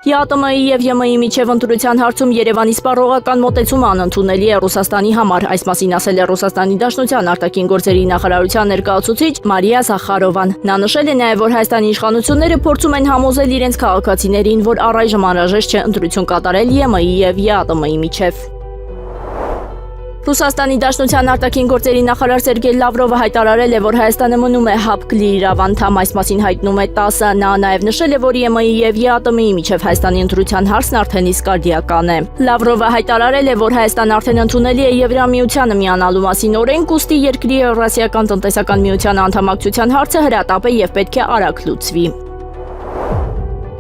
ԵԱՏՄ-ի և ԵՄ-ի միջև ընտրության հարցում Երևանի սպառողական մոտեցումը անընդունելի է Ռուսաստանի համար, այս մասին ասել է Ռուսաստանի Դաշնության արտաքին գործերի նախարարության ներկայացուցիչ Մարիա Զախարովան։ Նա նշել է նաև, որ Հայաստանի իշխանությունները փորձում են համոզել իրենց քաղաքացիներին, որ առայժմ անհրաժեշտ չէ ընտրություն կատարել ԵՄ-ի և ԵԱՏՄ-ի միջև։ Ռուսաստանի Դաշնության արտաքին գործերի նախարար Սերգեյ Լավրովը հայտարարել է, որ Հայաստանը մնում է ՀԱՊԿ լիիրավ անդամ, այս մասին հայտնում է ՏԱՍՍ-ը։ Նա նաև նշել է, որ ԵՄ-ի և ԵԱՏՄ-ի միջև Հայաստանի ընտրության հարցն արդեն իսկ կարդիական է։ Լավրովը հայտարարել է, որ Հայաստան արդեն ընդունել է Եվրամիությանը միանալու մասին օրենք, ուստի երկրի Եվրասիական տնտեսական միության անդամակցության հարցը հրատապ է և պետք է արագ լուծվի։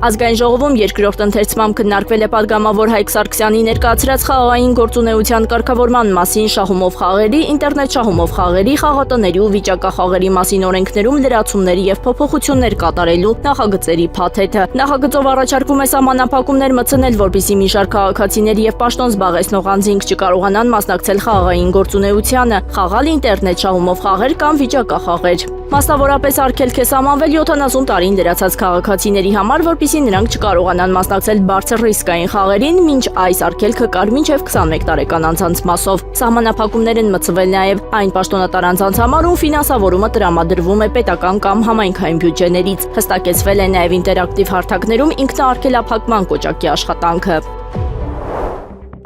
Ազգային ժողովում երկրորդ ընթերցմամբ քննարկվել է պատգամավոր Հայկ Սարգսյանի ներկայացրած խաղաղային գործունեության կարգավորման մասին շահումով խաղերի, ինտերնետ շահումով խաղերի, խաղատների ու վիճակախաղերի մասին օրենքներում լրացումներ և փոփոխություններ կատարելու նախագծերի փաթեթը։ Նախագծով առաջարկվում է սահմանափակումներ մտցնել, որպեսզի մի շարք քաղաքացիներ և պաշտոն զբաղեցնող անձինք չկարողանան մասնակցել խաղաղային գործունեությանը, խաղալ ինտերնետ շահումով խաղեր կամ վիճակախաղեր։ Մասնավորապես արգելք է սահմանվել 70 տարին լրացած քաղաքացիների համար, որպեսզի նրանք չկարողանան մասնակցել բարձր ռիսկային խաղերին, մինչ այս արգելքը կար մինչև 21 տարեկան անձանց մասով։ Սահմանափակումներ են մտցվել նաև այն պաշտոնատար անձանց համար, ում ֆինանսավորումը տրամադրվում է պետական կամ համայնքային բյուջեներից։ Հստակեցվել է նաև ինտերակտիվ հարթակներում ինքնաարգելափակման կոճակի աշխատանքը։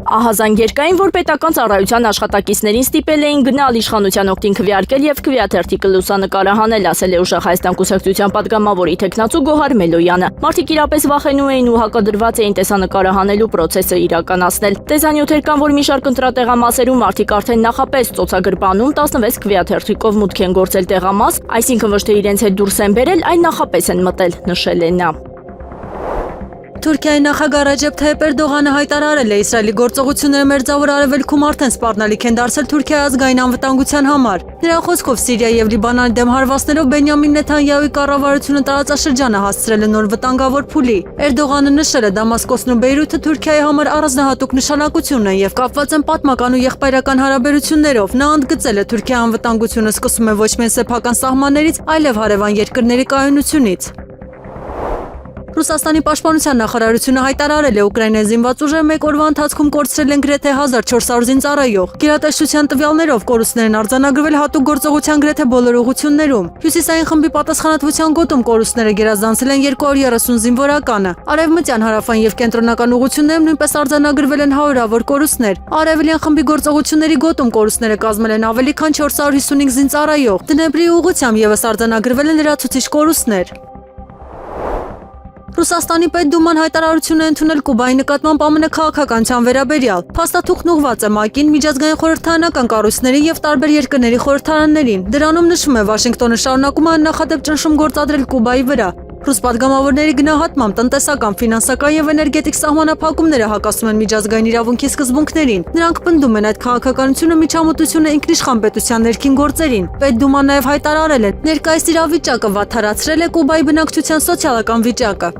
Ահազանգ երկային, որ պետական ծառայության աշխատակիցներին ստիպել էին գնալ իշխանության օգտին քվեարկել և քվեաթերթիկը լուսանկարահանել, ասել է Ուժեղ Հայաստան կուսակցության պատգամավորի թեկնածու Գոհար Մելոյանը։ Մարդիկ իրապես վախենում էին ու հակադրված էին տեսանկարահանելու պրոցեսը իրականացնել։ Տեսանյութեր կան, որ մի շարք ընտրատեղամասերում մարդիկ արդեն նախապես ծոցագրպանում 16 քվեաթերթիկով մուտք են գործել տեղամաս, այսինքն ոչ թե իրենց հետ դուրս են բերել, այլ նախապես են մտել, նշել է նա։ Թուրքիայի նախագահ Ռաջեփ Թայիփ Էրդողանը հայտարարել է Իսրայելի գործողությունները Մերձավոր Արևելքում արդեն սպառնալիք են դարձել Թուրքիայի ազգային անվտանգության համար։ Նրա խոսքով Սիրիայի և Լիբանանի դեմ հարվածներով Բենյամին Նեթանյահուի կառավարությունը տարածաշրջանը հասցրել է նոր վտանգավոր փուլի։ Էրդողանը նշել է Դամասկոսն ու Բեյրութը Թուրքիայի համար առանձնահատուկ նշանակություն են և կապված են պատմական ու եղբայրական հարաբերություններով։ Նա ընդգծել է Թուրքիայի անվտանգությունը սկսում է ոչ միայն սեփական սահմաններից, այլև հարևան երկրների կայունությունից։ Ռուսաստանի պաշտպանության նախարարությունը հայտարարել է Ուկրաինայի զինված ուժերը մեկ օրվա ընթացքում կորցրել են գրեթե 1400 զինծառայող։ Գերատեսչության տվյալներով կորուստներն արձանագրվել հատուկ գործողության գրեթե բոլոր ուղղություններում։ Հյուսիսային խմբի պատասխանատվության գոտում կորուստները գերազանցել են 230 զինվորականը։ Արևմտյան, հարավային և կենտրոնական ուղղություններում նույնպես արձանագրվել են հարյուրավոր կորուստներ։ Արևելյան խմբի գործողությունների գոտում կորուստները կազմել են ավելի քան 455 զինծառայող։ Դնեպրի ուղղությամբ ևս արձանագրվել են լրացուցիչ կորուստներ։ Ռուսաստանի Պետդուման հայտարարություն է ընդունել Կուբայի նկատմամբ ԱՄՆ քաղաքականության վերաբերյալ։ Փաստաթուղթն ուղղված է ՄԱԿ-ին, միջազգային խորհրդարանական կառույցներին և տարբեր երկրների խորհրդարաններին։ Դրանում նշվում է Վաշինգտոնը շարունակում է աննախադեպ ճնշում գործադրել Կուբայի վրա։ Ռուս պատգամավորների գնահատմամբ տնտեսական, ֆինանսական և էներգետիկ սահմանափակումները հակասում են միջազգային իրավունքի սկզբունքներին։ Նրանք պնդում են այդ քաղաքականությունը միջամտություն է ինքնիշխան պետության ներքին գործերին։ Պետդուման նաև հայտարարել է, ներկայիս իրավիճակը վատթարացրել է Կուբայի բնակչության սոցիալական վիճակը։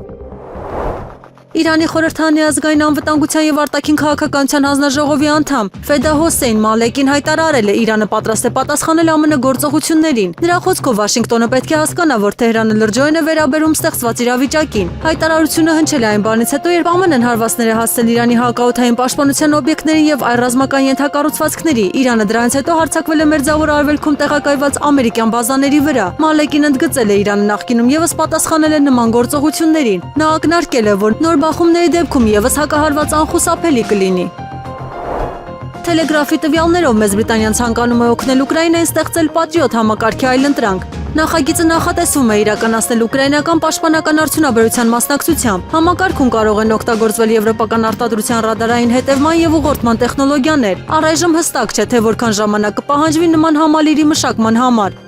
Իրանի խորհրդարանի ազգային անվտանգության և արտաքին քաղաքականության հանձնաժողովի անդամ Ֆեդա Հոսեյն Մալեկին հայտարարել է Իրանը պատրաստ է պատասխանել ԱՄՆ գործողություններին։ Նրա խոսքով Վաշինգտոնը պետք է հասկանա, որ Թեհրանը լրջոյն է վերաբերում ստեղծված իրավիճակին։ Հայտարարությունը հնչել է այն բանից հետո, երբ ԱՄՆ-ն հարվածներ է հասցրել Իրանի հակաօդային պաշտպանության օբյեկտներին և այլ ռազմական ենթակառուցվածքների։ Իրանը դրանից հետո հարձակվել է Մերձավոր Արևելքում տեղակայված ամերիկյան բազաների վրա։ Մալեկին ընդգծել է Իրանը նախկինում ևս պատասխանել է նման գործողություններին։ Նա ակնարկել է, որ նոր բախումների դեպքում ևս հակահարված անխուսափելի կլինի։ Թելեգրաֆի տվյալներով Մեծ Բրիտանիան ցանկանում է օգնել Ուկրաինային ստեղծել Պատրիոտ համակարգի այլընտրանք։ Նախագիծը նախատեսվում է իրականացնել ուկրաինական պաշտպանական արդյունաբերության մասնակցությամբ։ Համակարգում կարող են օգտագործվել եվրոպական արտադրության ռադարային հետևման և ուղղորդման տեխնոլոգիաներ։ Առայժմ հստակ չէ, թե որքան ժամանակ կպահանջվի նման համալիրի մշակման համար։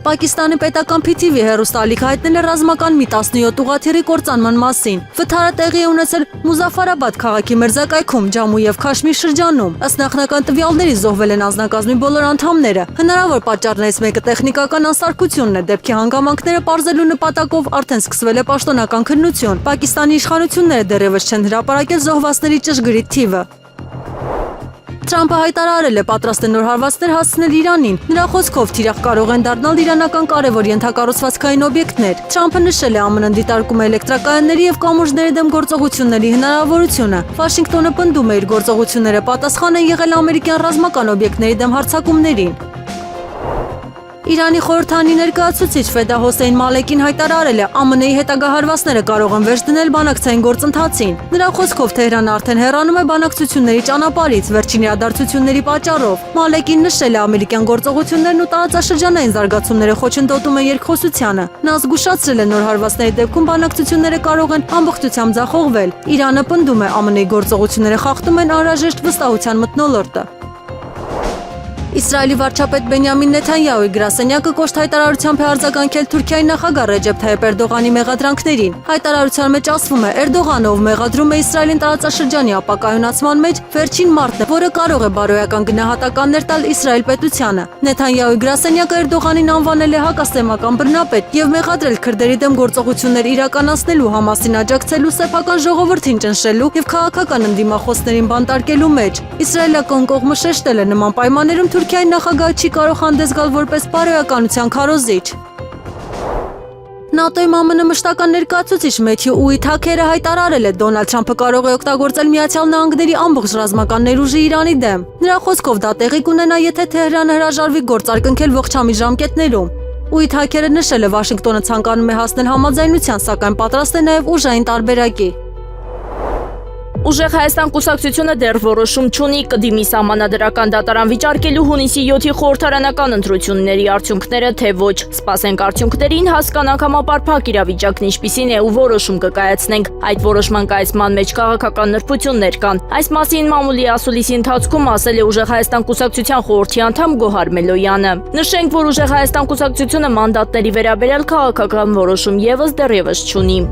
Պակիստանի պետական PTV հեռուստաալիքը հայտնել է ռազմական մի 17 ուղղաթիռի կործանման մասին։ Վթարը տեղի է ունեցել Մուզաֆարաբադ քաղաքի մերձակայքում Ջամու և Քաշմիր շրջանում։ Ըստ նախնական տվյալների զոհվել են անձնակազմի բոլոր անդամները։ Հնարավոր պատճառներից մեկը տեխնիկական անսարքությունն է։ Դեպքի հանգամանքները պարզելու նպատակով արդեն սկսվել է պաշտոնական քննություն։ Պակիստանի իշխանությունները դեռևս չեն հրապարակել զոհվածների ճշգրիտ թիվը։ Թրամփը հայտարարել է պատրաստ է նոր հարվածներ հասցնել Իրանին։ Նրա խոսքով թիրախ կարող են դառնալ իրանական կարևոր ենթակառուցվածքային օբյեկտներ։ Թրամփը նշել է ԱՄՆ-ն դիտարկում է էլեկտրակայանների եւ կամուրջների դեմ գործողությունների հնարավորությունը։ Վաշինգտոնը պնդում է իր գործողությունները պատասխան են եղել ամերիկյան ռազմական օբյեկտների դեմ հարձակումներին։ Իրանի խորհրդանի ներկայացուցիչ Ֆեդա Հոսեյն Մալեկին հայտարարել է ԱՄՆ-ի հետագա հարվածները կարող են վերջ դնել բանակցային գործընթացին։ Նրա խոսքով Թեհրանը արդեն հեռանում է բանակցությունների ճանապարհից վերջին իրադարձությունների պատճառով։ Մալեկին նշել է ամերիկյան գործողություններն ու տարածաշրջանային զարգացումները խոչընդոտում են երկխոսությանը։ Նա զգուշացրել է նոր հարվածների դեպքում բանակցությունները կարող են ամբողջությամբ ձախողվել։ Իրանը պնդում է ԱՄՆ-ի գործողությունները խախտում են անհրաժեշտ վստահության մթնոլորտը։ Իսրայելի վարչապետ Բենյամին Նեթանյահուի գրասենյակը կոշտ հայտարարությամբ է արձագանքել Թուրքիայի նախագահ Ռեջեփ Թայիփ Էրդողանի մեղադրանքներին։ Հայտարարության մեջ ասվում է, Էրդողանը, ով մեղադրում է Իսրայելին տարածաշրջանի ապակայունացման մեջ, վերջին մարդն է, որը կարող է բարոյական գնահատականներ տալ Իսրայել պետությանը։ Նեթանյահուի գրասենյակը Էրդողանին անվանել է հակասեմական բռնապետ եւ մեղադրել քրդերի դեմ գործողություններ իրականացնելու, Համասին աջակցելու, սեփական ժողովրդին ճնշելու եւ քաղաքական ընդդիմախոսներին բանտարկելու մեջ։ Իսրայելական կողմը շեշտել է նման պայմաններում Թուրքիայի նախագահը չի կարող հանդես գալ որպես բարոյականության քարոզիչ։ ՆԱՏՕ-ի ԱՄՆ մշտական ներկայացուցիչ Մեթյու Ուիթաքերը հայտարարել է Դոնալդ Թրամփը կարող է օգտագործել Միացյալ Նահանգների ամբողջ ռազմական ներուժը Իրանի դեմ։ Նրա խոսքով դա տեղի կունենա, եթե Թեհրանը հրաժարվի գործարկել ողջամիտ ժամկետներում։ Ուիթաքերը նշել է Վաշինգտոնը ցանկանում է հասնել համաձայնության, սակայն պատրաստ է նաև ուժային տարբերակի։ Ուժեղ Հայաստան կուսակցությունը դեռ որոշում չունի կդիմի սահմանադրական դատարան վիճարկելու հունիսի 7-ի խորհրդարանական ընտրությունների արդյունքները, թե ոչ։ Սպասենք արդյունքներին, հասկանանք համապարփակ իրավիճակն ինչպիսին է ու որոշում կկայացնենք։ Այդ որոշման կայացման մեջ քաղաքական նրբություններ կան։ Այս մասին մամուլի ասուլիսի ընթացքում ասել է Ուժեղ Հայաստան կուսակցության խորհրդի անդամ Գոհար Մելոյանը։ Նշենք, որ Ուժեղ Հայաստան կուսակցությունը մանդատների վերաբերյալ քաղաքական որոշում եւս դեռևս չունի։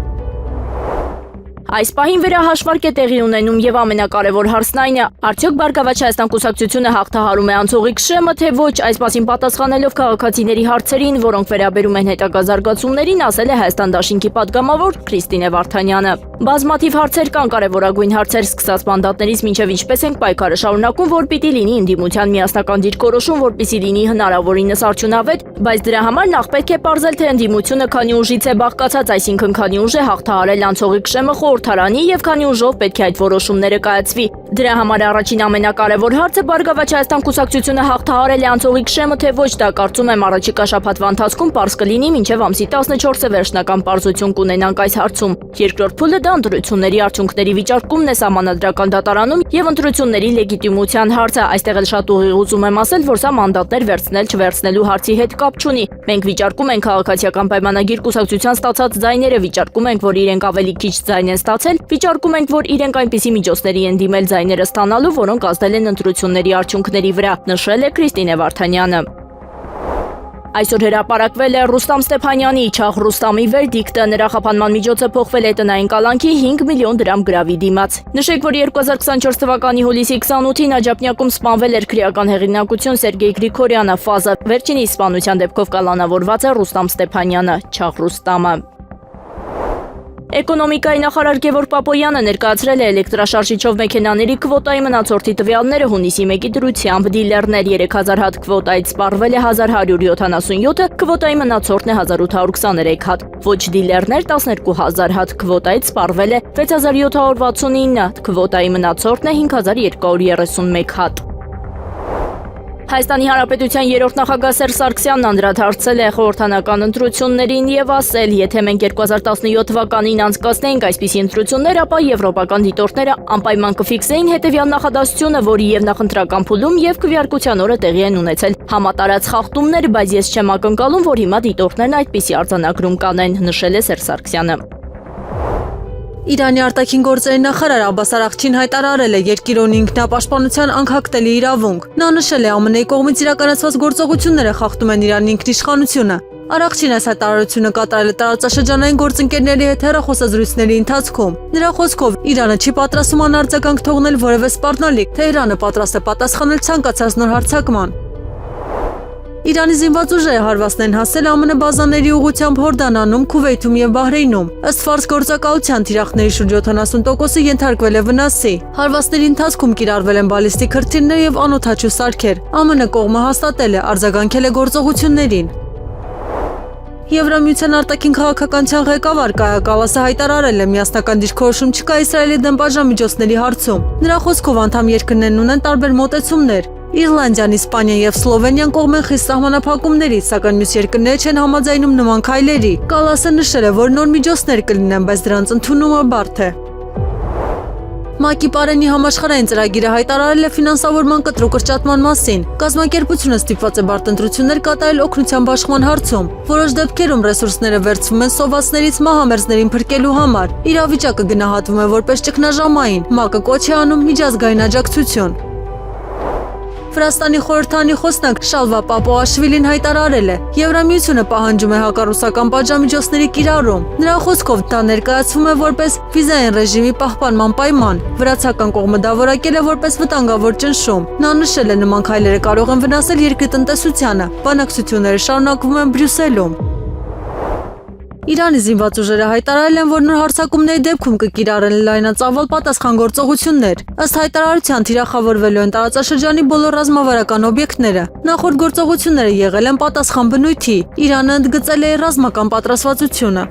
Այս պահին վերահաշվարկ է տեղի ունենում եւ ամենակարևոր հարցն այն է, արդյոք Բարգավաճ Հայաստան կուսակցությունը հաղթահարում է անցողիկ շեմը, թե ոչ, այս մասին պատասխանելով քաղաքացիների հարցերին, որոնք վերաբերում են հետագա զարգացումներին, ասել է Հայաստան դաշինքի падգամավոր Քրիստինե Վարդանյանը։ Բազմաթիվ հարցեր կան, կարևորագույն հարցեր սկսած մանդատներից մինչև ինչպես ենք պայքարը շարունակում, որ պիտի լինի ընդդիմության միասնական դիրքորոշում, որպեսզի լինի հնարավորինս արդյունավետ, բայց դրա համար նախ պետք է պարզել, թե ընդդիմությունը քանի ուժից է բաղկացած, այսինքն քանի ուժ է հաղթահարել անցողիկ շեմը խորհրդարանի եւ քանի ուժով պետք է այդ որոշումները կայացվի։ Դրա համար առաջին ամենակարևոր հարցը Բարգավաճ Հայաստան կուսակցությունը հաղթահարել է անցողիկ շեմը, թե ոչ, դա կարծում եմ առաջիկա շաբաթվա ընթացքում պարզ կլինի, մինչև ամսի 14-ը վերջնական պարզություն կունենանք այս հարցում։ Երկրորդ փուլը դա ընտրությունների արդյունքների վիճարկումն է սահմանադրական դատարանում եւ ընտրությունների լեգիտիմության հարցը։ Այստեղ էլ շատ ուղիղ ուզում եմ ասել, որ սա մանդատներ վերցնել չվերցնելու հարցի հետ կապ չունի։ Մենք վիճարկում ենք քաղաքացիական պայմանագիր կուսակցության ստացած ձայները, վիճարկում ենք, որ իրենք ավելի քիչ ձայն են ստացել, վիճարկում ենք, որ իրենք այնպիսի միջոցների են դիմել ձայները ստանալու, որոնք ազդել են ընտրությունների արդյունքների վրա, նշել է Քրիստինե Վարդանյանը։ Այսօր հրապարակվել է Ռուստամ Ստեփանյանի Չաղ Ռուստամի վերդիկտը, նրա խափանման միջոցը փոխվել է տնային կալանքի 5 միլիոն դրամ գրավի դիմաց։ Նշեք, որ 2024 թվականի հուլիսի 28-ին Աջափնյակում սպանվել էր քրեական հեղինակություն Սերգեյ Գրիգորյանը, ֆազը, վերջինի սպանության դեպքով կալանավորված է Ռուստամ Ստեփանյանը, Չաղ Ռուստամը։ Էկոնոմիկայի նախարար Գևորգ Պապոյանը ներկայացրել է էլեկտրաշարժիչով մեքենաների քվոտայի մնացորդի տվյալները հունիսի 1-ի դրությամբ։ Դիլերներ 3000 հատ քվոտայից սպառվել է 1177-ը, քվոտայի մնացորդն է 1823 հատ։ Ոչ դիլերներ 12000 հատ, քվոտայից սպառվել է 6769, քվոտայի մնացորդն է 5231 հատ։ Հայաստանի Հանրապետության երրորդ նախագահ Սերժ Սարգսյանն անդրադարձել է խորհրդանական ընտրություններին եւ ասել, եթե մենք 2017 թվականին անցկացնեինք այսպիսի ընտրություններ, ապա եվրոպական դիտորդները անպայման կֆիքսեին հետեւյալ նախադասությունը, որի եւ նախընտրական փուլում եւ քվեարկության օրը տեղի են ունեցել համատարած խախտումներ, բայց ես չեմ ակնկալում, որ հիմա դիտորդներն այդպիսի արձանագրում կանեն, նշել է Սերժ Սարգսյանը։ Իրանի արտաքին գործերի նախարար Աբբաս Արաղչին հայտարարել է երկիրոն ինքնապաշտպանության անհագտելի իրավունք։ Նա նշել է ԱՄՆ-ի կողմից իրականացված գործողությունները խախտում են Իրանի ինքնիշխանությունը։ Արաղչին այս հայտարարությունը կատարել է տարածաշրջանային գործընկերների հետ հեռախոսազրույցների ընթացքում։ Նրա խոսքով Իրանը չի պատրաստվում անարձագանք թողնել որևէ սպառնալիք, Թեհրանը պատրաստ է պատասխանել ցանկացած նոր հարձակման։ Իրանի զինված ուժերը հարվածներ են հասել ԱՄՆ բազաների ուղղությամբ Հորդանանում, Քուվեյթում եւ Բահրեյնում։ Ըստ ֆարս գործակալության թիրախների շուրջ 70%-ը ենթարկվել է վնասի։ Հարվածների ընթացքում կիրառվել են բալիստիկ հրթիռներ եւ անօդաչու սարքեր։ ԱՄՆ կողմը հաստատել է արձագանքել է գործողություններին։ Եվրամիության արտաքին քաղաքականության ղեկավար Կայա Կալասը հայտարարել է միասնական դիրքորոշում չկա Իսրայելի դեմ պատժամիջոցների հարցում։ Նրա խոսքով անդամ երկրներն ունեն տարբեր մոտեցումներ։ Իռլանդիան, Իսպանիան եւ Սլովենիան կողմ են խիստ սահմանափակումներից, սակայն մյուս երկրները չեն համաձայնում նման քայլերի։ Կալասը նշել է, որ նոր միջոցներ կլինեն, բայց դրանց ընդունումը բարդ է։ ՄԱԿ-ի Պարենի համաշխարհային ծրագիրը հայտարարել է ֆինանսավորման կտրուկ կրճատման մասին։ Կազմակերպությունը ստիպված է բարդ ընտրություններ կատարել օգնության բաշխման հարցում։ Որոշ դեպքերում ռեսուրսները վերցվում են սովածներից մահամերձներին փրկելու համար։ Իրավիճակը գնահատվում է որպես ճգնաժամային։ ՄԱԿ-ը կոչ է անում միջազգային աջակցություն։ Վրաստանի խորհրդանի խոսնակ Շալվա Պապոաշվիլին հայտարարել է. Եվրամիությունը պահանջում է հակառուսական պատժամիջոցների կիրառում։ Նրա խոսքով դա ներկայացվում է որպես վիզային ռեժիմի պահպանման պայման։ Վրացական կողմը դա որակել է որպես վտանգավոր ճնշում։ Նա նշել է նման քայլերը կարող են վնասել երկրի տնտեսությանը։ Բանակցությունները շարունակվում են Բրյուսելում։ Իրանի զինված ուժերը հայտարարել են, որ նոր հարձակումների դեպքում կկիրառեն լայնածավալ պատասխանատվություններ։ Ըստ հայտարարության թիրախավորվելու են տարածաշրջանի բոլոր ռազմավարական օբյեկտները։ Նախորդ գործողությունները եղել են պատասխան բնույթի։ Իրանը ընդգծել է ռազմական պատրաստվածությունը։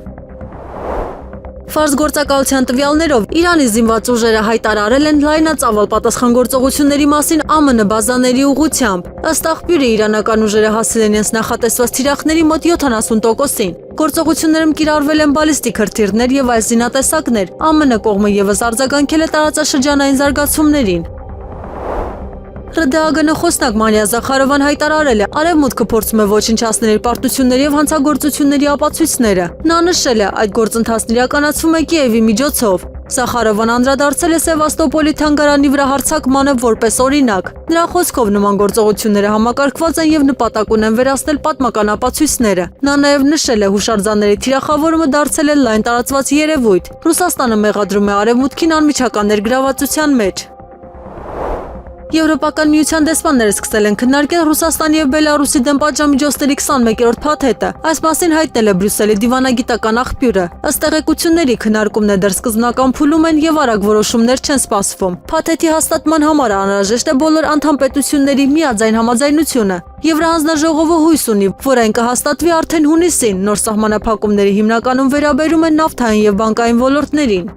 Ֆարս գործակալության տվյալներով Իրանի զինված ուժերը հայտարարել են լայնածավալ պատասխանատվությունների մասին ԱՄՆ բազաների ուղղությամբ։ Ըստ աղբյուրի իրանական ուժերը հասել են իրենց նախատեսված թիրախների մոտ 70%-ին։ Գործողություններում կիրառվել են բալիստիկ հրթիռներ եւ այլ զինատեսակներ։ ԱՄՆ կողմը եւս արձագանքել է տարածաշրջանային զարգացումներին։ ՌԴԱԳ խոսնակ Մանիա Զախարովան հայտարարել է. Արևմուտքը փորձում է ոչնչացնել պարտությունների եւ հանցագործությունների ապացույցները։ Նա նշել է, այդ գործընթացն իրականացվում է Կիևի միջոցով։ Զախարովան անդրադարձել է Սևաստոպոլի թանգարանի վրա հարձակմանը որպես օրինակ։ Նրա խոսքով նման գործողությունները համակարգված են եւ նպատակ ունեն վերացնել պատմական ապացույցները։ Նա նաեւ նշել է, հուշարձանների թիրախավորումը դարձել է լայն տարածված երևույթ։ Ռուսաստանը մեղադրում է Արևմուտքին անմիջական ներգրավվածության մեջ։ Եվրոպական միության դեսպանները սկսել են քննարկել Ռուսաստանի եւ Բելարուսի դեմ պատժամիջոցների 21-րդ փաթեթը։ Այս մասին հայտնել է Բրյուսելի դիվանագիտական աղբյուրը։ Ըստ տեղեկությունների քննարկումները դեռ սկզբնական փուլում են եւ արագ որոշումներ չեն սպասվում։ Փաթեթի հաստատման համար անհրաժեշտ է բոլոր անդամ պետությունների միաձայն համաձայնությունը։ Եվրահանձնաժողովը հույս ունի, որ այն կհաստատվի արդեն հունիսին։ Նոր սահմանափակումների հիմնականում վերաբերում են նավթային եւ բանկային ոլորտներին։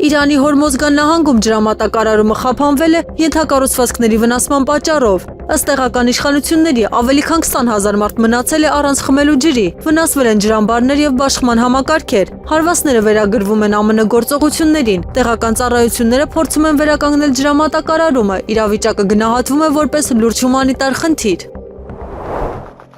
Իրանի Հորմոզգան նահանգում ջրամատակարարումը խափանվել է ենթակառուցվածքների վնասման պատճառով։ Ըստ տեղական իշխանությունների ավելի քան 20,000 մարդ մնացել է առանց խմելու ջրի, վնասվել են ջրամբարներ եւ բաշխման համակարգեր։ Հարվածները վերագրվում են ԱՄՆ գործողություններին։ Տեղական ծառայությունները փորձում են վերականգնել ջրամատակարարումը։ Իրավիճակը գնահատվում է որպես լուրջ հումանիտար խնդիր։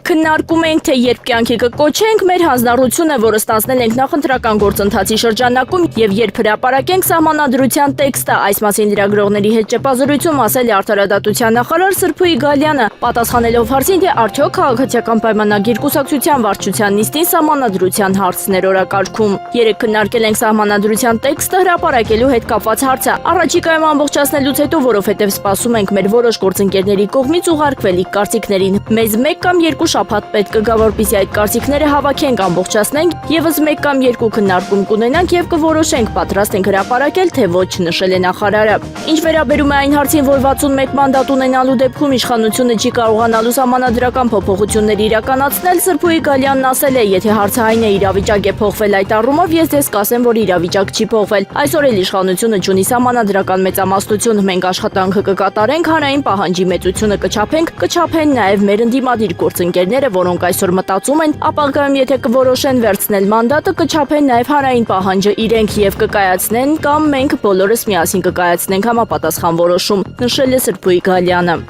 Քննարկում ենք, թե երբ կյանքի կկոչենք մեր հանձնառությունը, որը ստանձնել ենք նախընտրական գործընթացի շրջանակում եւ երբ հրապարակենք սահմանադրության տեքստը, այս մասին լրագրողների հետ ճեպազրույցում ասել է Արտարադատության նախարար Սրփուի Գալյանը, պատասխանելով հարցին, թե արդյոք քաղաքացիական պայմանագիր կուսակցության վարչության նիստին սահմանադրության հարցներ օրակարգում։ Երեք քննարկել ենք սահմանադրության տեքստը հրապարակելու հետ կապված հարցը։ Առաջիկայում ամբողջացնելուց հետո, որովհետեւ սպասում ենք մեր որոշ գործընկերների կողմից ուղարկվելիք կարծիքներին։ Մեզ 1 կամ 2 շաբաթ պետք կգա, որպեսզի այդ կարծիքները հավաքենք, ամբողջացնենք, եւս 1 կամ 2 քննարկում կունենանք եւ կորոշենք պատրաստ ենք հրապարակել, թե ոչ, նշել է նախարարը։ Ինչ վերաբերում է այն հարցին, որ 61 մանդատ ունենալու դեպքում իշխանությունը չի կարողանալու սահմանադրական փոփոխություններ իրականացնել, Սրփուի Գալյանն ասել է, եթե հարցը այն է իրավիճակ է փոխվել այդ առումով, ես դες կասեմ, որ իրավիճակ չի փոխվել։ Այսօր էլ իշխանությունը չունի սահմանադրական մեծամասնություն, մենք աշխատանքը կկատարենք, հանրային պահանջի մեծությունը կչափեն նաեւ մեր ընդդիմադիր գործընկերները, որոնք այսօր մտածում են, ապագայում եթե կորոշեն վերցնել մանդատը, կչափեն նաև հանրային պահանջը իրենք եւ կկայացնեն կամ մենք բոլորս միասին կկայացնենք համապատասխան որոշում, նշել է Սրփուի Գալյանը։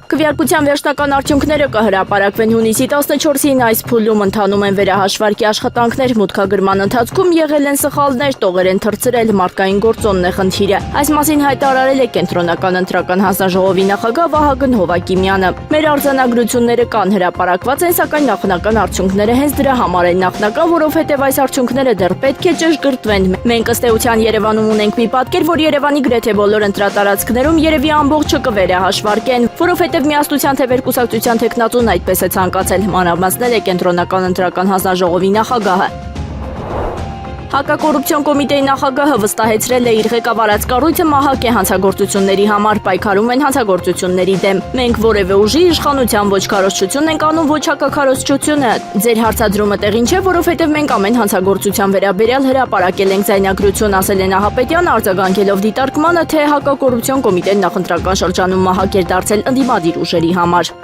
Քվեարկության վերջնական արդյունքները կհրապարակվեն հունիսի 14-ին, այս փուլում ընթանում են վերահաշվարկի աշխատանքներ, մուտքագրման ընթացքում եղել են սխալներ, տողեր են թռցրել, մարդկային գործոնն է խնդիրը։ Այս մասին հայտարարել է Կենտրոնական ընտրական հանձնաժողովի նախագահ Վահագն Հովակիմյանը։ Մեր արձանագրությունները կան, հրապարակված են, սակայն նախնական արդյունքները հենց դրա համար են նախնական, որովհետև այս արդյունքները դեռ պետք է ճշգրտվեն։ Մենք ըստ էության Երևանում ունենք մի պատկեր, որ Երևանի գրեթե բոլոր ընտրատարածքներում երևի ամբողջը կվերահաշվարկեն, որովհետև Որովհետև միասնության թե վերկուսակցության տեխնատուն այդպես է ցանկացել, մանրամասնել է կենտրոնական ընտրական հանձնաժողովի նախագահը։ Հակակոռուպցիոն կոմիտեի նախագահը վստահեցրել է իր ղեկավարած կառույցը մահակ է հանցագործությունների համար, պայքարում են հանցագործությունների դեմ։ Մենք որևէ ուժի իշխանության ոչ քարոզչություն ենք անում, ոչ հակաքարոզչությունը։ Ձեր հարցադրումը տեղին չէ, որովհետև մենք ամեն հանցագործության վերաբերյալ հրապարակել ենք ձայնագրություն, ասել է Նահապետյանը, արձագանքելով դիտարկմանը, թե հակակոռուպցիոն կոմիտեն նախընտրական շրջանում մահակ էր դարձել ընդդիմադիր ուժերի համար։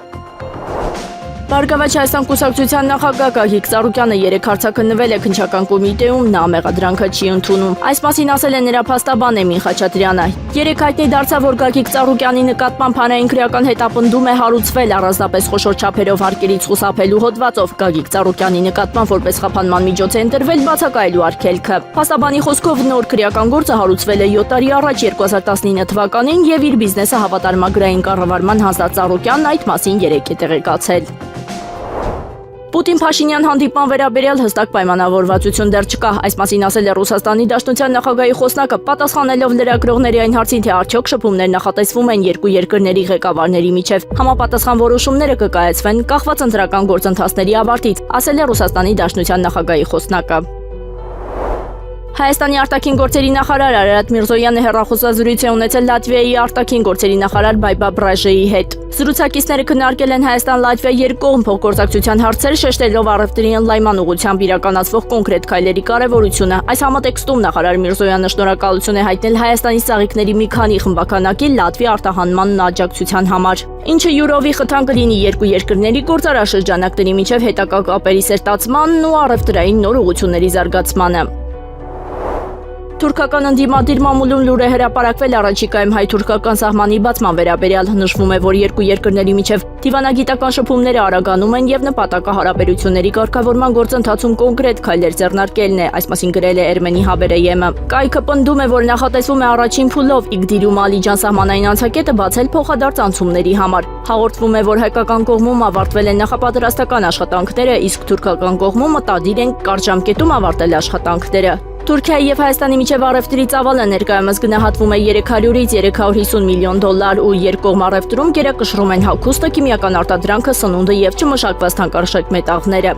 Բարգավաճ Հայաստան կուսակցության նախագահ Գագիկ Ծառուկյանը երեկ հարցաքննվել է քննչական կոմիտեում, նա մեղադրանքը չի ընդունում։ Այս մասին ասել է նրա փաստաբան Էմին Խաչատրյանը։ Երեկ հայտնի դարձավ, որ Գագիկ Ծառուկյանի նկատմամբ հանրային քրեական հետապնդում է հարուցվել առանձնապես խոշոր չափերով հարկերից խուսափելու հոդվածով։ Գագիկ Ծառուկյանի նկատմամբ որպես խափանման միջոց է ընտրվել բացակայելու արգելքը։ Փաստաբանի խոսքով նոր քրեական գործը հարուցվել է 7 տարի առաջ 2019 թվականին եւ իր բիզնեսը հավատարմագրային կառավարման հանձնած Ծառուկյանն այդ մասին երեկ է տեղեկացել։ Պուտին-Փաշինյան հանդիպման վերաբերյալ հստակ պայմանավորվածություն դեռ չկա, այս մասին ասել է Ռուսաստանի Դաշնության նախագահի խոսնակը, պատասխանելով լրագրողների այն հարցին, թե արդյոք շփումներ նախատեսվում են երկու երկրների ղեկավարների միջև։ Համապատասխան որոշումները կկայացվեն կախված ընտրական գործընթացների ավարտից, ասել է Ռուսաստանի Դաշնության նախագահի խոսնակը։ Հայաստանի արտաքին գործերի նախարար Արարատ Միրզոյանը հեռախոսազրույց է ունեցել Լատվիայի արտաքին գործերի նախարար Բայբա Բրաժեի հետ։ Զրուցակիցները քննարկել են Հայաստան-Լատվիա երկկողմ փոխգործակցության հարցեր, շեշտելով առևտրի ընդլայնման ուղղությամբ իրականացվող կոնկրետ քայլերի կարևորությունը։ Այս համատեքստում նախարար Միրզոյանը շնորհակալություն է հայտնել Հայաստանի ծաղիկների մի քանի խմբականակի Լատվիա արտահանմանն աջակցության համար, ինչը յուրովի խթան կլինի երկու երկրների գործարար շրջանակների միջև հետագա կապերի սերտացմանն ու առևտրային նոր ուղղությունների զարգացմանը։ Թուրքական ընդդիմադիր մամուլում լուր է հրապարակվել առաջիկայում հայ-թուրքական սահմանի բացման վերաբերյալ, նշվում է, որ երկու երկրների միջև դիվանագիտական շփումները արագանում են եւ նպատակը հարաբերությունների կարգավորման գործընթացում կոնկրետ քայլեր ձեռնարկելն է, այս մասին գրել է Էրմենի Հաբերեյեմը։ Կայքը պնդում է, որ նախատեսվում է առաջին փուլով Իգդիրում-Ալիջան սահմանային անցակետը բացել փոխադարձ անցումների համար։ Հաղորդվում է, որ հայկական կողմում ավարտվել են նախապատրաստական աշխատանքները, իսկ թուրքական կողմում մտադիր են կարճ ժամկետում ավարտել աշխատանքները։ Թուրքիայի եւ Հայաստանի միջև առևտրի ծավալը ներկայումս գնահատվում է 300-ից 350 միլիոն դոլար ու երկկողմ առևտրում գերակշռում են հագուստը, քիմիական արտադրանքը, սնունդը եւ չմշակված թանկարժեք մետաղները։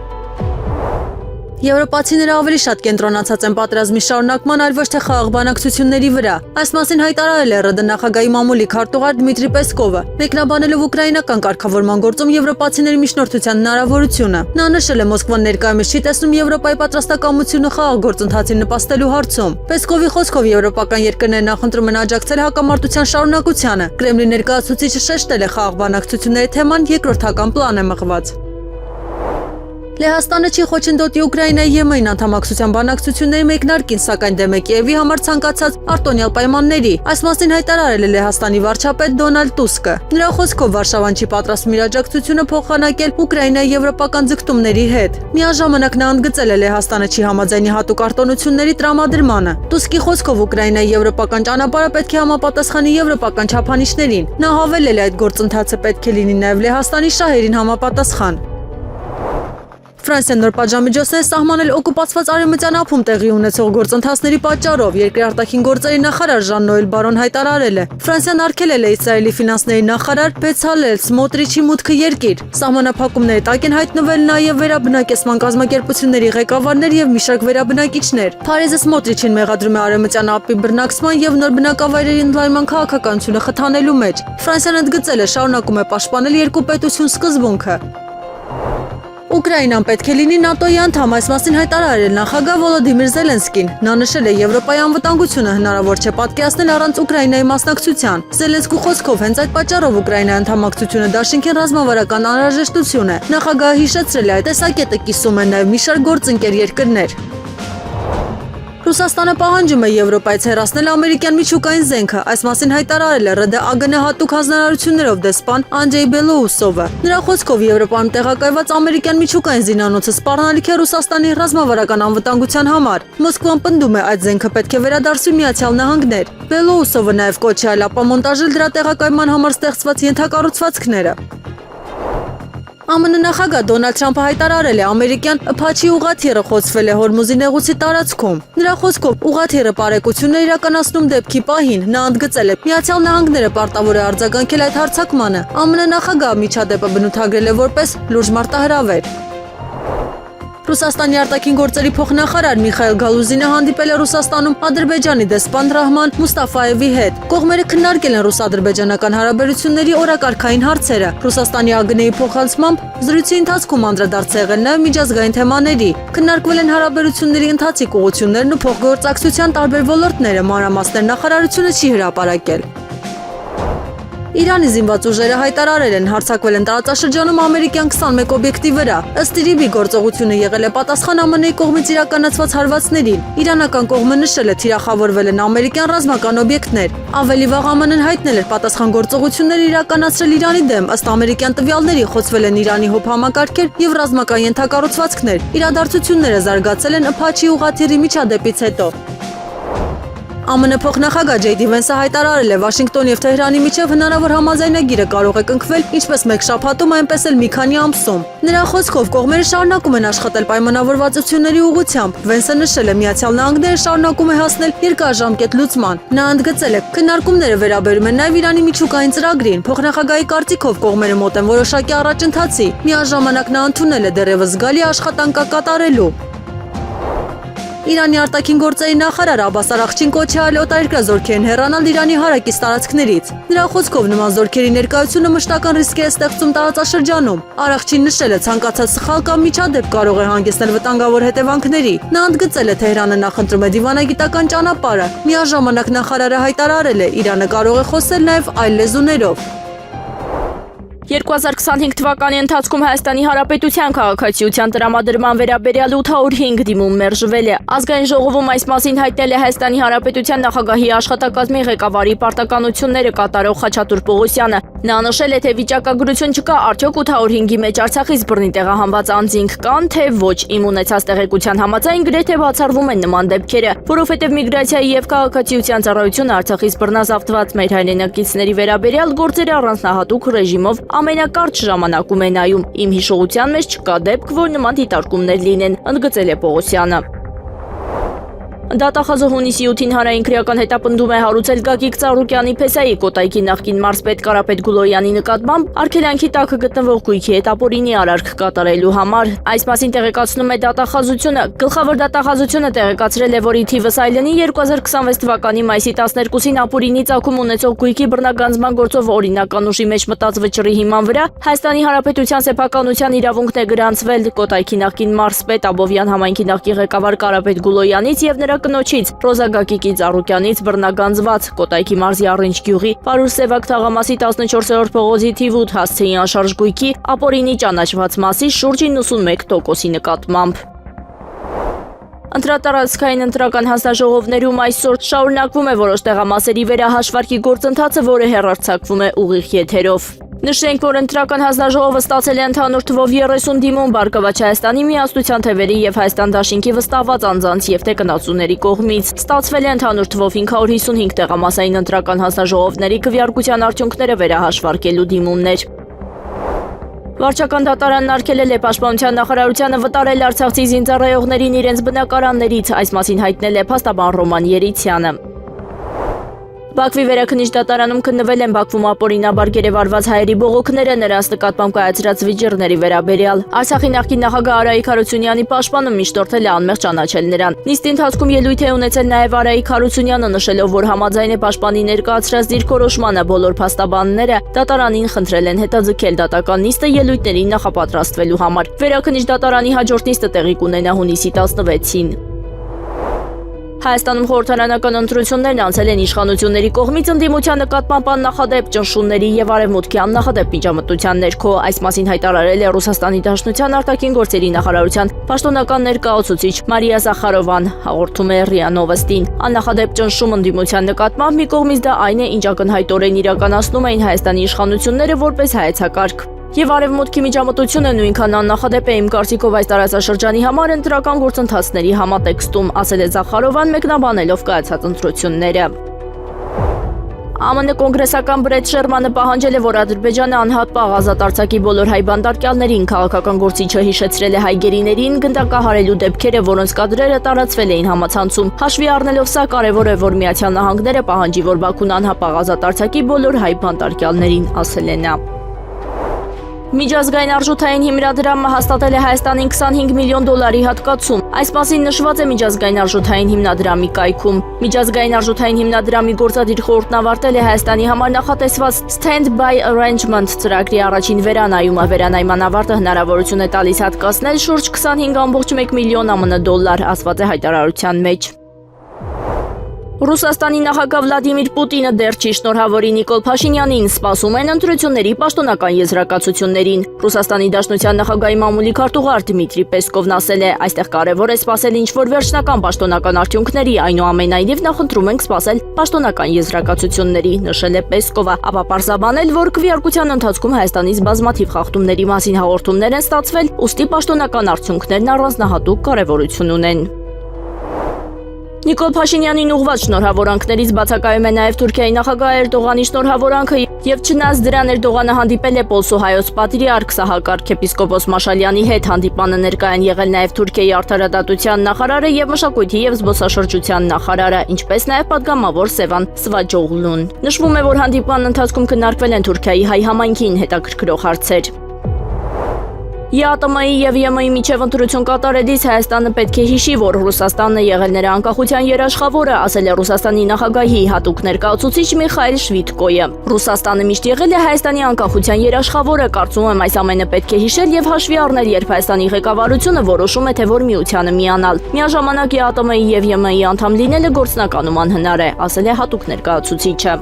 Եվրոպացիները ավելի շատ կենտրոնացած են պատերազմի շարունակման, այլ ոչ թե խաղաղ բանակցությունների վրա։ Այս մասին հայտարարել է ՌԴ նախագահի մամուլի քարտուղար Դմիտրի Պեսկովը, մեկնաբանելով ուկրաինական կարգավորման գործում եվրոպացիների միջնորդության հնարավորությունը։ Նա նշել է, Մոսկվան ներկայումս չի տեսնում Եվրոպայի պատրաստակամությունը խաղաղ գործընթացին նպաստելու հարցում։ Պեսկովի խոսքով եվրոպական երկրները նախընտրում են աջակցել հակամարտության շարունակությանը։ Կրեմլի ներկայացուցիչը շեշտել է խաղաղ բանակցությունների թեման երկրորդական պլան է մղված։ Լեհաստանը չի խոչընդոտի Ուկրաինայի ԵՄ-ին անդամակցության բանակցությունների մեկնարկին, սակայն դեմ է Կիևի համար ցանկացած արտոնյալ պայմանների։ Այս մասին հայտարարել է Լեհաստանի վարչապետ Դոնալդ Տուսկը։ Նրա խոսքով Վարշավան չի պատրաստվում իր աջակցությունը փոխանակել Ուկրաինայի եվրոպական ձգտումների հետ։ Միաժամանակ նա ընդգծել է Լեհաստանը չի համաձայնի հատուկ արտոնությունների տրամադրմանը։ Տուսկի խոսքով Ուկրաինայի եվրոպական ճանապարհը պետք է համապատասխանի եվրոպական չափանիշներին։ Նա հավելել է, այդ գործընթացը պետք է լինի նաև Լեհաստանի շահերին համապատասխան։ Ֆրանսիան նոր պատժամիջոցներ սահմանել օկուպացված արևմտյան ափում տեղի ունեցող գործընթացների պատճառով, երկրի արտաքին գործերի նախարար Ժան-Նոել Բարոն հայտարարել է. Ֆրանսիան արգելել է Իսրայելի ֆինանսների նախարար Բեցալել Սմոտրիչի մուտքը երկիր։ Սահմանափակումների տակ են հայտնվել նաև վերաբնակեցման կազմակերպությունների ղեկավարներ եւ մի շարք վերաբնակիչներ։ Փարիզը Սմոտրիչին մեղադրում է արևմտյան ափի բռնակցման եւ նոր բնակավայրերի ընդլայնման քաղաքականությունը խթանելու մեջ։ Ֆրանսիան ընդգծել է շարունակում է պաշտպանել երկու պետություն սկզբունքը։ Ուկրաինան պետք է լինի ՆԱՏՕ-ի անդամ, այս մասին հայտարարել նախագահ Վոլոդիմիր Զելենսկին։ Նա նշել է, Եվրոպայի անվտանգությունը հնարավոր չէ պատկերացնել առանց Ուկրաինայի մասնակցության։ Զելենսկու խոսքով հենց այդ պատճառով Ուկրաինայի անդամակցությունը դաշինքին ռազմավարական անհրաժեշտություն է։ Նախագահը հիշեցրել է, այդ տեսակետը կիսում են նաև մի շարք գործընկեր երկրներ։ Ռուսաստանը պահանջում է Եվրոպայից հեռացնել ամերիկյան միջուկային զենքը, այս մասին հայտարարել է ՌԴ ԱԳՆ հատուկ հանձնարարություններով դեսպան Անդրեյ Բելոուսովը։ Նրա խոսքով Եվրոպայում տեղակայված ամերիկյան միջուկային զինանոցը սպառնալիք է Ռուսաստանի ռազմավարական անվտանգության համար։ Մոսկվան պնդում է, այդ զենքը պետք է վերադարձվի Միացյալ Նահանգներ։ Բելոուսովը նաև կոչ է այլ ապամոնտաժել դրա տեղակայման համար ստեղծված ենթակառուցվածքները։ ԱՄՆ նախագահ Դոնալդ Թրամփը հայտարարել է ամերիկյան Apache ուղղաթիռը խոցվել է Հորմուզի նեղուցի տարածքում։ Նրա խոսքով ուղղաթիռը բարեկություններ իրականացնում դեպքի պահին նա ընդգծել է Միացյալ Նահանգները պարտավոր է արձագանքել այդ հարձակմանը։ ԱՄՆ նախագահը միջադեպը բնութագրել է որպես լուրջ մարտահրավեր։ Ռուսաստանի արտաքին գործերի փոխնախարար Միխայել Գալուզինը հանդիպել է Ռուսաստանում Ադրբեջանի դեսպան Ռահման Մուստաֆայևի հետ։ Կողմերը քննարկել են ռուս-ադրբեջանական հարաբերությունների օրակարգային հարցերը։ Ռուսաստանի ԱԳՆ-ի փոխանցմամբ զրույցի ընթացքում անդրադարձ եղել նաև միջազգային թեմաների։ Քննարկվել են հարաբերությունների ընթացիկ ուղղություններն ու փոխգործակցության տարբեր ոլորտները, մանրամասներ նախարարությունը չի հրապարակել։ Իրանի զինված ուժերը հայտարարել են հարձակվել են տարածաշրջանում ամերիկյան 21 օբյեկտի վրա։ Ըստ ԻՐԻԲ-ի գործողությունը եղել է պատասխան ԱՄՆ-ի կողմից իրականացված հարվածներին։ Իրանական կողմը նշել է թիրախավորվել են ամերիկյան ռազմական օբյեկտներ։ Ավելի վաղ ԱՄՆ-ն հայտնել էր պատասխան գործողություններ իրականացրել Իրանի դեմ, ըստ ամերիկյան տվյալների խոցվել են Իրանի հոբ համակարգեր եւ ռազմական ենթակառուցվածքներ։ Իրադարձությունները զարգացել են Apache ուղղաթիռի միջադեպից հետո։ ԱՄՆ փոխնախագահ Ջեյդի Վենսը հայտարարել է Վաշինգտոնի եւ Թեհրանի միջև հնարավոր համաձայնագիրը կարող է կնքվել ինչպես մեկ շաբաթում, այնպես էլ մի քանի ամսում։ Նրա խոսքով կողմերը շարունակում են աշխատել պայմանավորվածությունների ուղղությամբ։ Վենսը նշել է Միացյալ Նահանգները շարունակում է հասնել երկարաժամկետ լուծման։ Նա ընդգծել է քննարկումները վերաբերում են նաեւ Իրանի միջուկային ծրագրին։ Փոխնախագահի կարծիքով կողմերը մոտ են որոշակի առաջընթացի։ Միաժամանակ նա ընդունել է դեռևս զգալի աշխատանք կատարելու։ Իրանի արտաքին գործերի նախարար Աբբաս Արաղչին կոչ է արել օտարերկրյա զորքերին հեռանալ Իրանի հարակից տարածքներից։ Նրա խոսքով նման զորքերի ներկայությունը մշտական ռիսկ է ստեղծում տարածաշրջանում։ Արաղչին նշել է ցանկացած սխալ կամ միջադեպ կարող է հանգեցնել վտանգավոր հետևանքների։ Նա ընդգծել է Թեհրանը նախընտրում է դիվանագիտական ճանապարհը։ Միաժամանակ նախարարը հայտարարել է Իրանը կարող է խոսել նաև այլ լեզուներով։ 2025 թվականի ընթացքում Հայաստանի Հանրապետության քաղաքացիության տրամադրման վերաբերյալ 805 դիմում մերժվել է։ Ազգային ժողովում այս մասին հայտնել է Հայաստանի Հանրապետության նախագահի աշխատակազմի ղեկավարի պարտականությունները կատարող Խաչատուր Պողոսյանը։ Նա նշել է, թե վիճակագրություն չկա, արդյոք 805-ի մեջ Արցախից բռնի տեղահանված անձինք կան, թե ոչ։ Իմ ունեցած տեղեկության համաձայն գրեթե բացառվում են նման դեպքերը, որովհետև միգրացիայի եւ քաղաքացիության ծառայությունը Արցախից բռնազավթված մեր հայրենակիցների վերաբերյալ գործերը առանձնահատուկ ռեժիմով ամենակարճ ժամանակում է նայում։ Իմ հիշողության մեջ չկա դեպք, որ նման դիտարկումներ լինեն, ընդգծել է Պողոսյանը։ Դատախազը հունիսի 8-ին հանրային քրեական հետապնդում է հարուցել Գագիկ Ծառուկյանի Փեսայի Կոտայքի նախկին մարզպետ Կարապետ Գուլոյանի նկատմամբ արգելանքի տակ գտնվող գույքի հետ ապօրինի արարք կատարելու համար։ Այս մասին տեղեկացնում է դատախազությունը։ Գլխավոր դատախազությունը տեղեկացրել է, որ ի թիվս այլնի 2026 թվականի մայիսի 12-ին ապօրինի ծագում ունեցող գույքի բռնագանձման գործով օրինական ուժի մեջ մտած վճռի հիման վրա Հայաստանի Հանրապետության սեփականության իրավունքն է գրանցվել Կոտայքի նախկին մարզպետ Աբովյան համայնքի նախկին ղեկավար Կարապետ Գուլոյանից եւ նրա կնոջից Ռոզա Գագիկի Ծառուկյանից բռնագանձված Կոտայքի մարզի Առինջ գյուղի Պարուս-Սևակ թաղամասի 14-րդ փողոցի թիվ 8 հասցեի անշարժ գույքի ապօրինի ճանաչված մասի շուրջ 91%-ի նկատմամբ։ Ընտրատարածքային ընտրական հանձնաժողովներում այսօր շարունակվում է որոշ տեղամասերի վերահաշվարկի գործընթացը, որը հեռարձակվում է ուղիղ եթերով։ Նշենք, որ ընտրական հանձնաժողովը ստացել է ընդհանուր թվով 30 դիմում Բարգավաճ Հայաստանի Միասնության թևերի եւ Հայաստան դաշինքի վստահված անձանց եւ տեխնացուների կողմից։ Ստացվել է ընդհանուր թվով 555 տեղամասային ընտրական հանձնաժողովների քվեարկության արդյունքները վերահաշվարկելու դիմումներ։ Վարչական դատարանն արգելել է Պաշտպանության նախարարությանը վտարել արցախցի զինծառայողներին իրենց բնակարաններից, այս մասին հայտնել է փաստաբան Ռոման Երիցյանը։ Բաքվի վերաքննիչ դատարանում քննվել են Բաքվում ապօրինաբար գերեվարված հայերի բողոքները նրանց նկատմամբ կայացրած վիճռների վերաբերյալ։ Արցախի նախկին նախագահ Արայիկ Հարությունյանի պաշտպանը միշտորթել է անմեղ ճանաչել նրան։ Նիստի ընթացքում ելույթ է ունեցել նաև Արայիկ Հարությունյանը, նշելով, որ համաձայն է պաշտպանի ներկայացրած դիրքորոշմանը բոլոր փաստաբանները դատարանին խնդրել են հետաձգել դատական նիստը ելույթներին նախապատրաստվելու համար։ Վերաքննիչ դատարանի հաջորդ նիստը տեղի կունենա հունիսի 16-ին։ Հայաստանում խորհրդարանական ընտրություններն անցել են իշխանությունների կողմից ընդդիմության նկատմամբ աննախադեպ ճնշումների եւ արևմուտքի աննախադեպ միջամտության ներքո։ Այս մասին հայտարարել է Ռուսաստանի Դաշնության արտաքին գործերի նախարարության պաշտոնական ներկայացուցիչ Մարիա Զախարովան, հաղորդում է ՌԻԱ Նովոստին։ Աննախադեպ ճնշում ընդդիմության նկատմամբ մի կողմից դա այն է, ինչ ակնհայտորեն իրականացնում էին Հայաստանի իշխանությունները որպես հայեցակարգ։ Եվ արևմուտքի միջամտությունը նույնքան աննախադեպ է իմ կարծիքով այս տարածաշրջանի համար ընտրական գործընթացների համատեքստում, ասել է Զախարովան մեկնաբանելով կայացած ընտրությունները։ ԱՄՆ կոնգրեսական Բրեդ Շերմանը պահանջել է, որ Ադրբեջանը անհապաղ ազատ արձակի բոլոր հայ բանտարկյալներին, քաղաքական գործիչը հիշեցրել է հայ գերիներին գնդակահարելու դեպքերը, որոնց կադրերը տարածվել էին համացանցում։ Հաշվի առնելով սա, կարևոր է, որ Միացյալ Նահանգները պահանջի, որ Բաքուն անհապաղ ազատ արձակի բոլոր հայ բանտարկյալներին, ասել է նա։ Միջազգային արժութային հիմնադրամը հաստատել է Հայաստանին 25 միլիոն դոլարի հատկացում։ Այս մասին նշված է Միջազգային արժութային հիմնադրամի կայքում։ Միջազգային արժութային հիմնադրամի գործադիր խորհուրդն ավարտել է Հայաստանի համար նախատեսված Stand-by Arrangement ծրագրի առաջին վերանայումը։ Վերանայման ավարտը հնարավորություն է տալիս հատկացնել շուրջ 25.1 միլիոն ԱՄՆ դոլար, ասված է հայտարարության մեջ։ Ռուսաստանի նախագահ Վլադիմիր Պուտինը դեռ չի շնորհավորի Նիկոլ Փաշինյանին, սպասում են ընտրությունների պաշտոնական եզրակացություններին։ Ռուսաստանի Դաշնության նախագահի մամուլի քարտուղար Դմիտրի Պեսկովն ասել է, այստեղ կարևոր է սպասել ինչ-որ վերջնական պաշտոնական արդյունքների, այնուամենայնիվ նախընտրում ենք սպասել պաշտոնական եզրակացությունների, նշել է Պեսկովը, ապա պարզաբանել, որ քվեարկության ընթացքում Հայաստանից բազմաթիվ խախտումների մասին հաղորդումներ են ստացվել, ուստի պաշտոնական արդյունքներն առանձնահատուկ կարևորություն ունեն։ Նիկոլ Փաշինյանին ուղղված շնորհավորանքներից բացակայում է նաև Թուրքիայի նախագահ Էրդողանի շնորհավորանքը եւ չնայած դրան Էրդողանը հանդիպել է Պոլսու հայոց պատրիարք Սահակարգ եպիսկոպոս Մաշալյանի հետ, հանդիպանը ներկայ են եղել նաև Թուրքիայի արդարադատության նախարարը եւ մշակույթի եւ զբոսաշրջության նախարարը, ինչպես նաև падգամավոր Սևան Սվաջօղլուն։ Նշվում է, որ հանդիպման ընթացքում քննարկվել են Թուրքիայի հայ համայնքին հետաքրքրող հարցեր։ ԵԱՏՄ-ի եւ ԵՄ-ի միջև ընտրություն կատարելիս Հայաստանը պետք է հիշի, որ Ռուսաստանն է եղել նրա անկախության երաշխավորը, ասել է Ռուսաստանի նախագահի հատուկ ներկայացուցիչ Միխայել Շվիդկոյը։ Ռուսաստանը միշտ եղել է Հայաստանի անկախության երաշխավորը, կարծում եմ այս ամենը պետք է հիշել եւ հաշվի առնել, երբ Հայաստանի ղեկավարությունը որոշում է, թե որ միությանը միանալ։ Միաժամանակ ԵԱՏՄ-ի եւ ԵՄ-ի անդամ լինելը գործնականում անհնար է, ասել է հատուկ ներկայացուցիչը։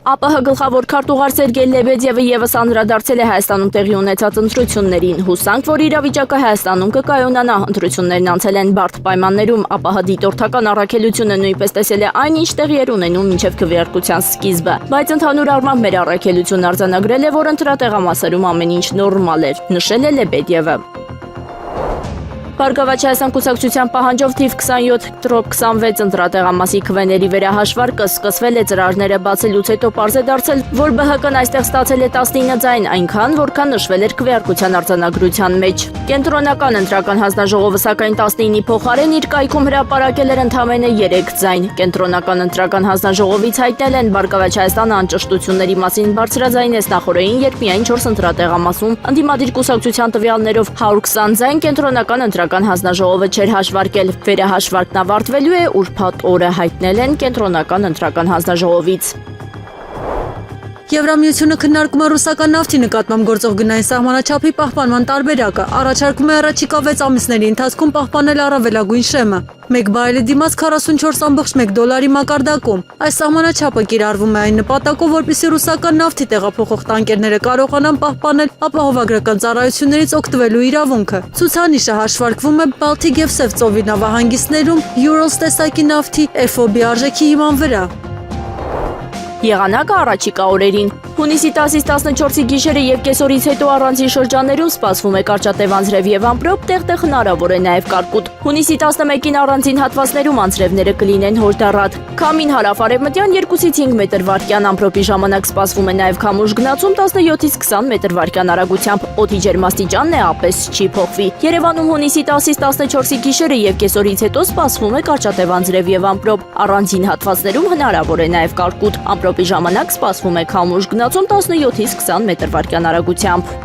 ԱՊՀ գլխավոր քարտուղար Սերգեյ Լեբեդևը եւս անդրադարձել է Հայաստանում տեղի ունեցած ընտրություններին։ Հուսանք, որ իրավիճակը Հայաստանում կկայունանա, ընտրություններն անցել են բարդ պայմաններում, ԱՊՀ դիտորդական առաքելությունը նույնպես տեսել է այն, ինչ տեղի էր ունենում մինչև քվեարկության սկիզբը, բայց ընդհանուր առմամբ մեր առաքելությունն արձանագրել է, որ ընտրատեղամասերում ամեն ինչ նորմալ էր, նշել է Լեբեդևը։ Բարգավաճ Հայաստան կուսակցության պահանջով թիվ 27/26 ընտրատեղամասի քվեների վերահաշվարկը սկսվել է ծրարները բացելուց հետո պարզ է դարձել, որ ԲՀԿ-ն այստեղ ստացել է 19 ձայն, այնքան, որքան նշվել էր քվեարկության արձանագրության մեջ։ Կենտրոնական ընտրական հանձնաժողովը սակայն 19-ի փոխարեն իր կայքում հրապարակել էր ընդամենը 3 ձայն։ Կենտրոնական ընտրական հանձնաժողովից հայտնել են Բարգավաճ Հայաստանը անճշտությունների մասին բարձրաձայնեց նախորդին, երբ միայն 4 ընտրատեղամասում ընդդիմադիր կուսակցության տվյալներով 120 ձայն կենտրոնական ընտրական հանձնաժողովը չէր հաշվարկել։ Վերահաշվարկն ավարտվելու է ուրբաթ օրը, հայտնել են կենտրոնական ընտրական հանձնաժողովից։ Եվրամիությունը քննարկում է ռուսական նավթի նկատմամբ գործող գնային սահմանաչափի պահպանման տարբերակը, առաջարկում է առաջիկա 6 ամիսների ընթացքում պահպանել առավելագույն շեմը։ 1 բարելի դիմաց 44.1 դոլարի մակարդակում։ Այս սահմանաչափը կիրառվում է այն նպատակով, որպեսզի ռուսական նավթի տեղափոխող տանկերները կարողանան պահպանել ապահովագրական ծառայություններից օգտվելու իրավունքը։ Ցուցանիշը հաշվարկվում է Բալթիկ եւ Սև ծովի նավահանգիստներում Urals տեսակի նավթի FOB արժեքի հիման վրա։ Եղանակը առաջիկա օրերին։ Հունիսի 10-ից 14-ի գիշերը եւ կեսօրից հետո առանձին շրջաններում սպասվում է կարճատև անձրև եւ ամպրոպ, տեղ-տեղ հնարավոր է նաեւ կարկուտ։ Հունիսի 11-ին առանձին հատվածներում անձրևները կլինեն հորդառատ։ Քամին հարավ-արևմտյան 2-ից 5 մետր վարկյան, ամպրոպի ժամանակ սպասվում է նաեւ քամուշ գնացում 17-ից 20 մետր վարկյան արագությամբ։ Օդի ջերմաստիճանն է ապես չի փոխվի։ Երևանում հունիսի 10-ից 14-ի գիշերը եւ կեսօրից հետո սպասվում է կարճատև անձրև եւ ամպրոպ։ Առանձին հատվածներում հնարավոր է նաեւ կարկուտ։ Ամպրոպի ժամանակ սպասվում է քամուշ գնացում 17-ից 20 մետր վարկյան արագությամբ։